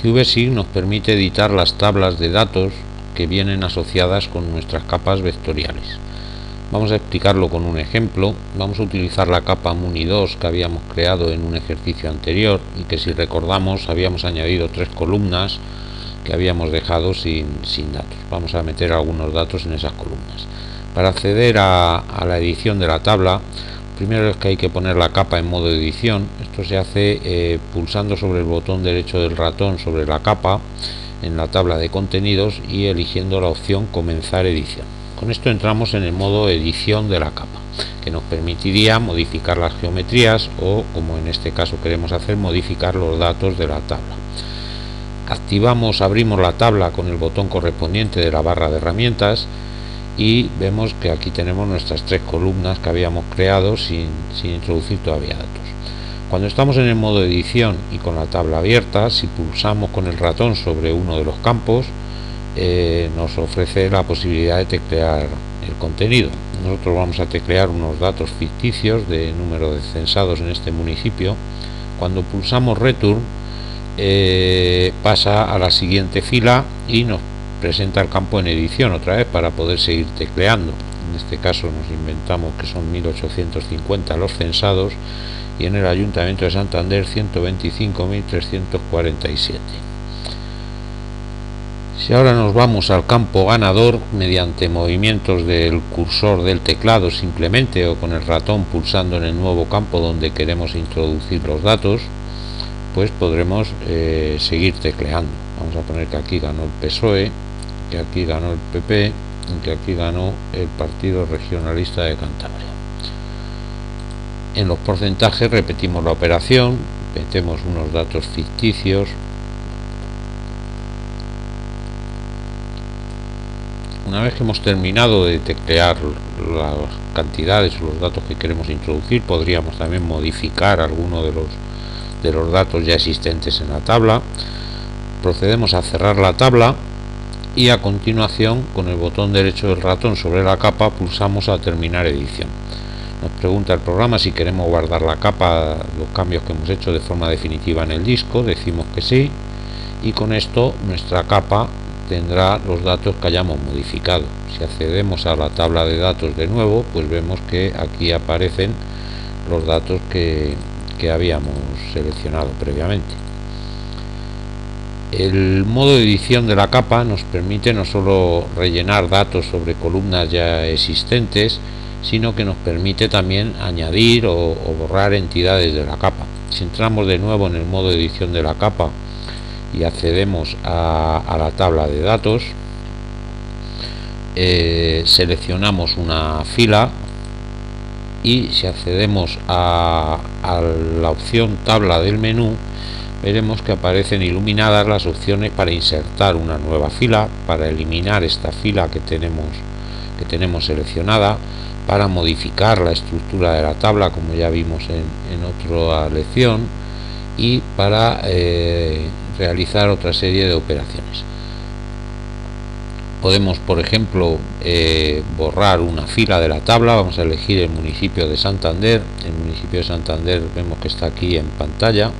GeoBasic nos permite editar las tablas de datos que vienen asociadas con nuestras capas vectoriales. Vamos a explicarlo con un ejemplo. Vamos a utilizar la capa Muni2 que habíamos creado en un ejercicio anterior y que, si recordamos, habíamos añadido 3 columnas que habíamos dejado sin datos. Vamos a meter algunos datos en esas columnas. Para acceder a la edición de la tabla, primero es que hay que poner la capa en modo edición. Esto se hace pulsando sobre el botón derecho del ratón sobre la capa en la tabla de contenidos y eligiendo la opción comenzar edición. Con esto entramos en el modo edición de la capa, que nos permitiría modificar las geometrías o, como en este caso queremos hacer, modificar los datos de la tabla. Abrimos la tabla con el botón correspondiente de la barra de herramientas y vemos que aquí tenemos nuestras 3 columnas que habíamos creado sin introducir todavía datos. Cuando estamos en el modo edición y con la tabla abierta, si pulsamos con el ratón sobre uno de los campos, nos ofrece la posibilidad de teclear el contenido. Nosotros vamos a teclear unos datos ficticios de número de censados en este municipio. Cuando pulsamos Return, pasa a la siguiente fila y nos presenta el campo en edición otra vez para poder seguir tecleando. En este caso nos inventamos que son 1850 los censados y en el Ayuntamiento de Santander 125.347. Si ahora nos vamos al campo ganador, mediante movimientos del cursor del teclado simplemente o con el ratón pulsando en el nuevo campo donde queremos introducir los datos, pues podremos seguir tecleando. Vamos a poner que aquí ganó el PSOE, que aquí ganó el PP y que aquí ganó el Partido Regionalista de Cantabria. En los porcentajes repetimos la operación, metemos unos datos ficticios. Una vez que hemos terminado de teclear las cantidades o los datos que queremos introducir, podríamos también modificar alguno de los datos ya existentes en la tabla. Procedemos a cerrar la tabla y a continuación, con el botón derecho del ratón sobre la capa, pulsamos a terminar edición. Nos pregunta el programa si queremos guardar la capa, los cambios que hemos hecho de forma definitiva en el disco. Decimos que sí, y con esto nuestra capa tendrá los datos que hayamos modificado. Si accedemos a la tabla de datos de nuevo, pues vemos que aquí aparecen los datos que habíamos seleccionado previamente. El modo de edición de la capa nos permite no solo rellenar datos sobre columnas ya existentes, sino que nos permite también añadir o borrar entidades de la capa. Si entramos de nuevo en el modo de edición de la capa y accedemos a la tabla de datos, seleccionamos una fila y si accedemos a la opción tabla del menú, veremos que aparecen iluminadas las opciones para insertar una nueva fila, para eliminar esta fila que tenemos seleccionada, para modificar la estructura de la tabla, como ya vimos en otra lección, y para realizar otra serie de operaciones. Podemos, por ejemplo, borrar una fila de la tabla. Vamos a elegir el municipio de Santander. El municipio de Santander vemos que está aquí en pantalla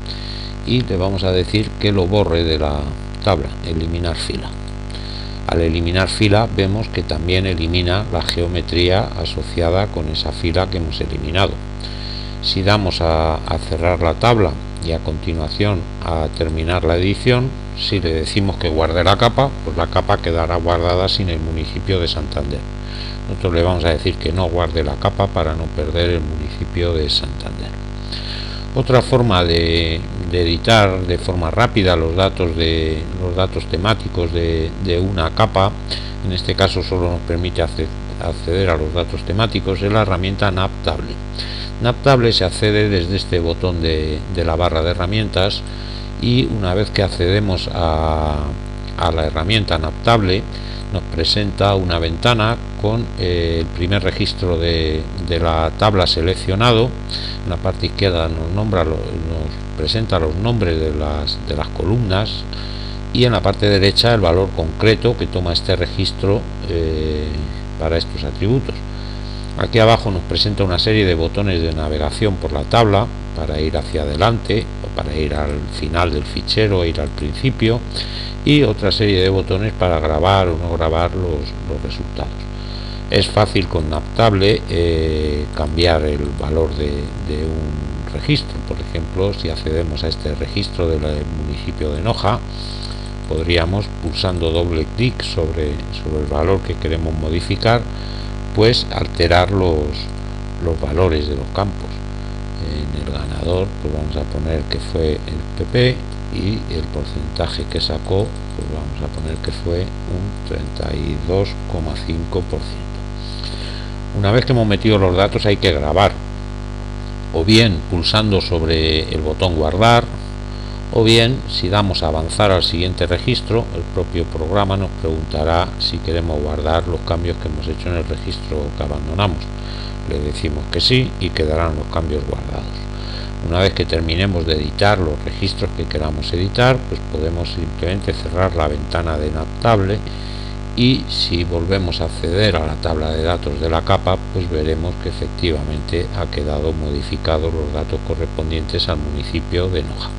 y le vamos a decir que lo borre de la tabla, eliminar fila. Al eliminar fila vemos que también elimina la geometría asociada con esa fila que hemos eliminado. Si damos a cerrar la tabla y a continuación a terminar la edición, si le decimos que guarde la capa, pues la capa quedará guardada sin el municipio de Santander. Nosotros le vamos a decir que no guarde la capa para no perder el municipio de Santander. Otra forma de editar de forma rápida los datos temáticos de una capa, en este caso solo nos permite acceder a los datos temáticos, es la herramienta NavTable. NavTable se accede desde este botón de la barra de herramientas, y una vez que accedemos a la herramienta NavTable, nos presenta una ventana con el primer registro de la tabla seleccionado. En la parte izquierda nos presenta los nombres de las columnas, y en la parte derecha el valor concreto que toma este registro para estos atributos. Aquí abajo nos presenta una serie de botones de navegación por la tabla para ir hacia adelante o para ir al final del fichero, ir al principio, y otra serie de botones para grabar o no grabar los resultados. Es fácil con Naptable cambiar el valor de un registro. Por ejemplo, si accedemos a este registro del municipio de Noja, podríamos, pulsando doble clic sobre el valor que queremos modificar, pues alterar los valores de los campos. En el ganador pues vamos a poner que fue el PP, y el porcentaje que sacó pues vamos a poner que fue un 32,5%. Una vez que hemos metido los datos hay que grabar, o bien pulsando sobre el botón guardar, o bien si damos a avanzar al siguiente registro, el propio programa nos preguntará si queremos guardar los cambios que hemos hecho en el registro que abandonamos. Le decimos que sí y quedarán los cambios guardados. Una vez que terminemos de editar los registros que queramos editar, pues podemos simplemente cerrar la ventana de Naptable, y si volvemos a acceder a la tabla de datos de la capa, pues veremos que efectivamente ha quedado modificados los datos correspondientes al municipio de Noja.